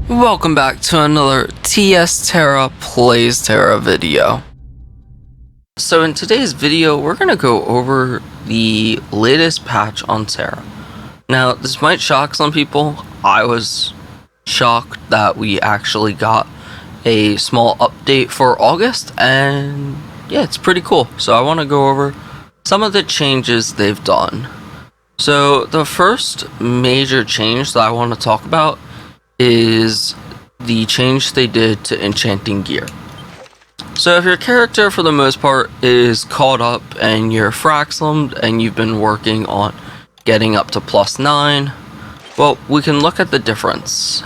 Welcome back to another Tera Plays Tera video. So in today's video, we're going to go over the latest patch on Tera. Now, this might shock some people. I was shocked that we actually got a small update for August, and yeah, it's pretty cool. So I want to go over some of the changes they've done. So the first major change that I want to talk about is the change they did to enchanting gear. So if your character for the most part is caught up and you're Fraxilum and you've been working on getting up to +9, well, we can look at the difference.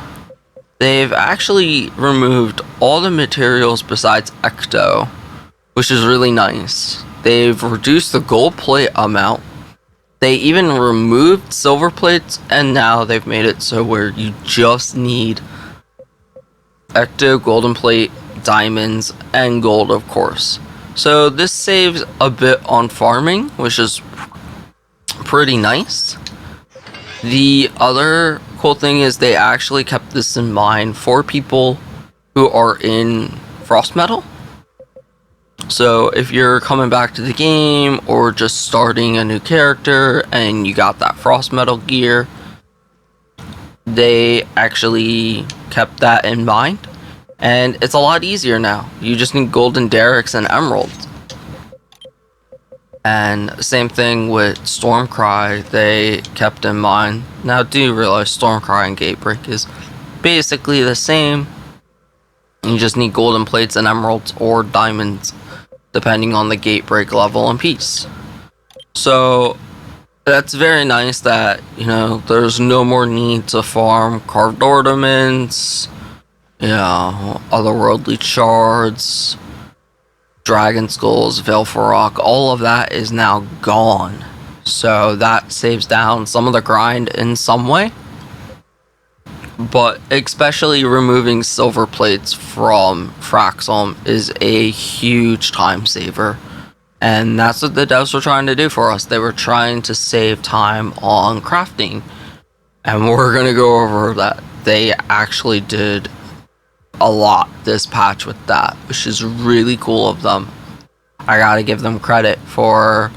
They've actually removed all the materials besides Ecto, which is really nice. They've reduced the gold plate amount. They even removed silver plates, and now they've made it so where you just need Ecto, golden plate, diamonds, and gold, of course. So this saves a bit on farming, which is pretty nice. The other cool thing is they actually kept this in mind for people who are in frost metal. So if you're coming back to the game or just starting a new character and you got that frost metal gear, they actually kept that in mind, and it's a lot easier now. You just need golden derricks and emeralds. And same thing with Stormcry, they kept in mind. Now, do you realize Stormcry and Gatebreak is basically the same? You just need golden plates and emeralds or diamonds, depending on the Gatebreak level and piece. So that's very nice that, you know, there's no more need to farm carved ornaments, you know, otherworldly shards, dragon skulls, Veil for Rock. All of that is now gone. So that saves down some of the grind in some way. But especially removing silver plates from Fraxilum is a huge time saver. And that's what the devs were trying to do for us. They were trying to save time on crafting. And we're going to go over that. They actually did a lot this patch with that, which is really cool of them. I got to give them credit for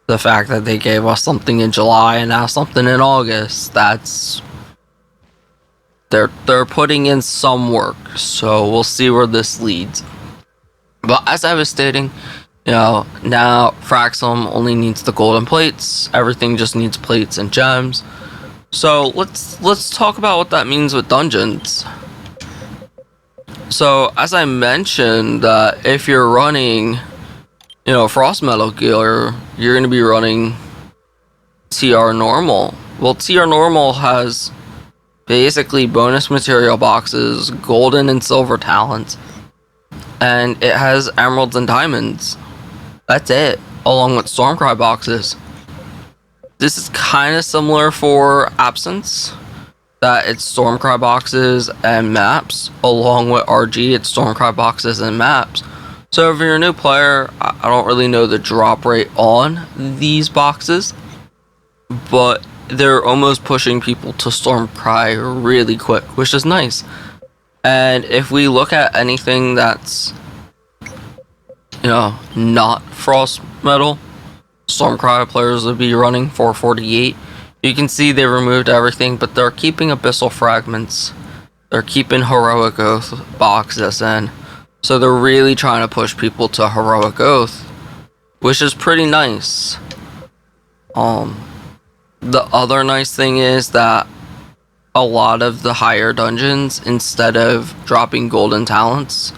the fact that they gave us something in July and now something in August. That's... They're putting in some work, so we'll see where this leads. But as I was stating, you know, now Fraxilum only needs the golden plates. Everything just needs plates and gems. So let's talk about what that means with dungeons. So as I mentioned, if you're running, you know, frost metal gear, you're going to be running TR normal. Well, TR normal has basically bonus material boxes, golden and silver talents, and it has emeralds and diamonds. That's it, along with Stormcry boxes. This is kind of similar for Absence, that it's Stormcry boxes and maps. Along with RG, it's Stormcry boxes and maps. So if you're a new player, I don't really know the drop rate on these boxes, but they're almost pushing people to Stormcry really quick, which is nice. And if we look at anything that's, you know, not frost metal, Stormcry players would be running 448. You can see they removed everything, but they're keeping abyssal fragments. They're keeping heroic oath boxes in. So they're really trying to push people to heroic oath, which is pretty nice. The other nice thing is that a lot of the higher dungeons, instead of dropping golden talents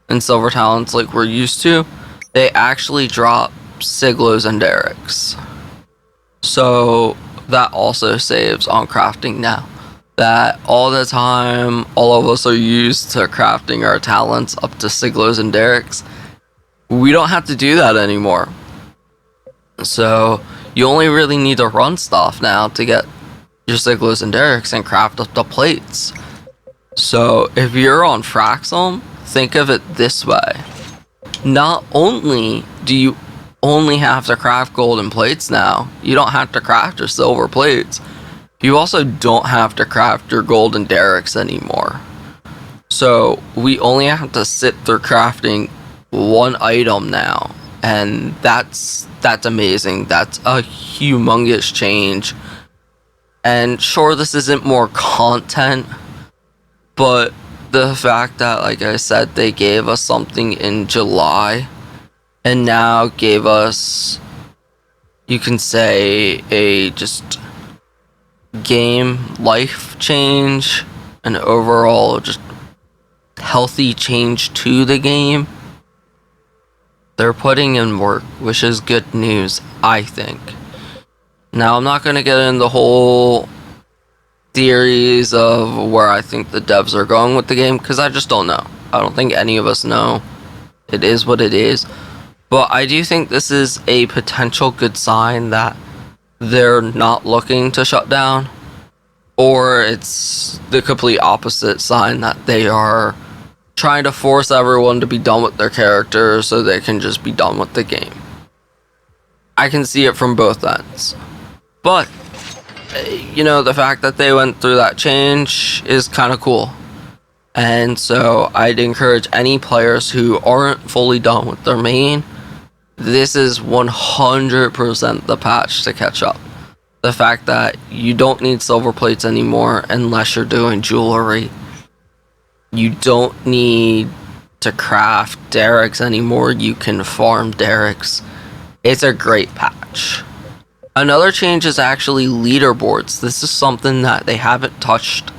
and silver talents like we're used to, they actually drop siglos and derricks. So that also saves on crafting now. That all the time, all of us are used to crafting our talents up to siglos and derricks. We don't have to do that anymore. So you only really need to run stuff now to get your siglos and derricks and craft up the plates. So if you're on Fraxilum, think of it this way. Not only do you only have to craft golden plates now, you don't have to craft your silver plates. You also don't have to craft your golden derricks anymore. So we only have to sit through crafting one item now, and that's amazing. That's a humongous change. And sure, this isn't more content, but the fact that, like I said, they gave us something in July and now gave us, you can say, a just game life change, an overall just healthy change to the game. They're putting in work, which is good news, I think. Now, I'm not going to get into the whole theories of where I think the devs are going with the game, because I just don't know. I don't think any of us know. It is what it is. But I do think this is a potential good sign that they're not looking to shut down, or it's the complete opposite sign that they are trying to force everyone to be done with their characters so they can just be done with the game. I can see it from both ends. But, you know, the fact that they went through that change is kind of cool. And so I'd encourage any players who aren't fully done with their main, this is 100% the patch to catch up. The fact that you don't need silver plates anymore unless you're doing jewelry. You don't need to craft derricks anymore. You can farm derricks. It's a great patch. Another change is actually leaderboards. This is something that they haven't touched,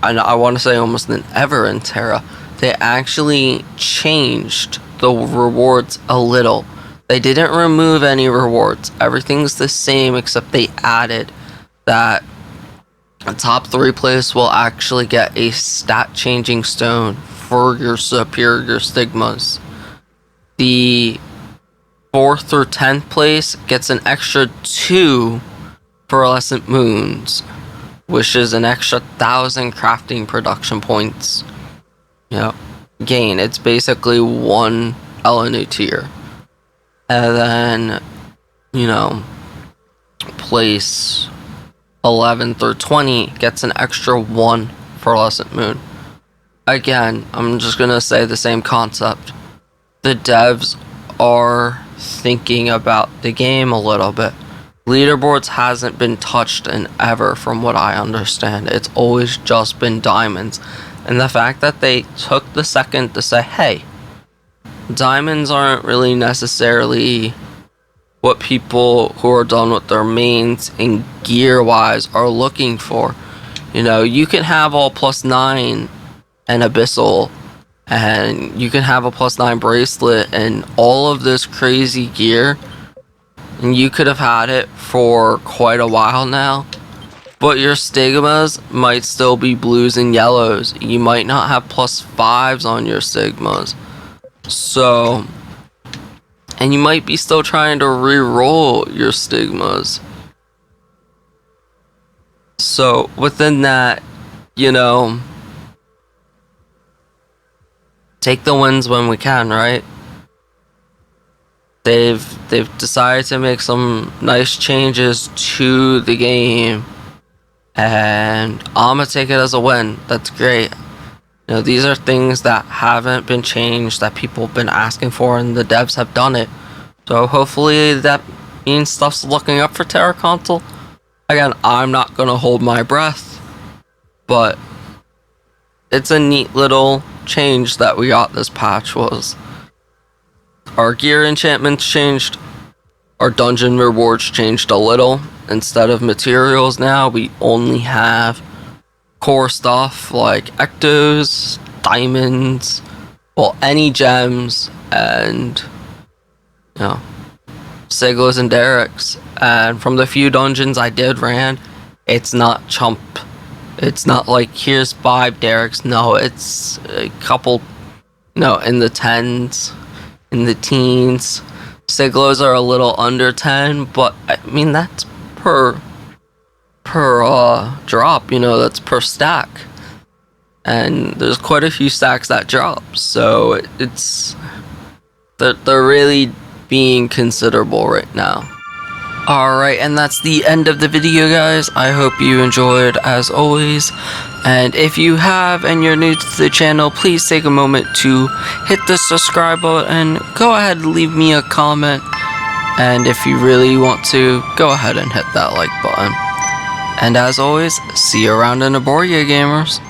I want to say almost ever in Tera. They actually changed the rewards a little. They didn't remove any rewards. Everything's the same, except they added that the top 3 place will actually get a stat changing stone for your superior stigmas. The 4th through 10th place gets an extra 2 pearlescent moons, which is an extra 1,000 crafting production points. You know, gain. It's basically 1 Elenu tier. And then, you know, place 11 through 20 gets an extra 1 pearlescent moon. Again, I'm just gonna say the same concept. The devs are thinking about the game a little bit. Leaderboards hasn't been touched in ever, from what I understand. It's always just been diamonds. And the fact that they took the second to say, hey, diamonds aren't really necessarily what people who are done with their mains and gear wise are looking for. You know, you can have all +9 and abyssal, and you can have a +9 bracelet and all of this crazy gear, and you could have had it for quite a while now, but your stigmas might still be blues and yellows. You might not have +5s on your stigmas. So, and you might be still trying to re-roll your stigmas. So within that, you know, take the wins when we can, right? They've decided to make some nice changes to the game, and I'm gonna take it as a win. That's great. You know, these are things that haven't been changed, that people have been asking for, and the devs have done it. So hopefully that means stuff's looking up for Tera console. Again, I'm not gonna hold my breath, but it's a neat little change that we got this patch. Was our gear enchantments changed, our dungeon rewards changed a little. Instead of materials now, we only have core stuff like ectos, diamonds, well, any gems, and, you know, siglas and derricks. And from the few dungeons I did ran, it's not chump. It's not like, here's 5 derricks. No, it's a couple, no, in the 10s, in the teens. Siglos are a little under 10, but I mean, that's per drop, you know, that's per stack. And there's quite a few stacks that drop, so they're really being considerable right now. Alright, and that's the end of the video, guys. I hope you enjoyed, as always. And if you have and you're new to the channel, please take a moment to hit the subscribe button. Go ahead and leave me a comment. And if you really want to, go ahead and hit that like button. And as always, see you around in the board, gamers.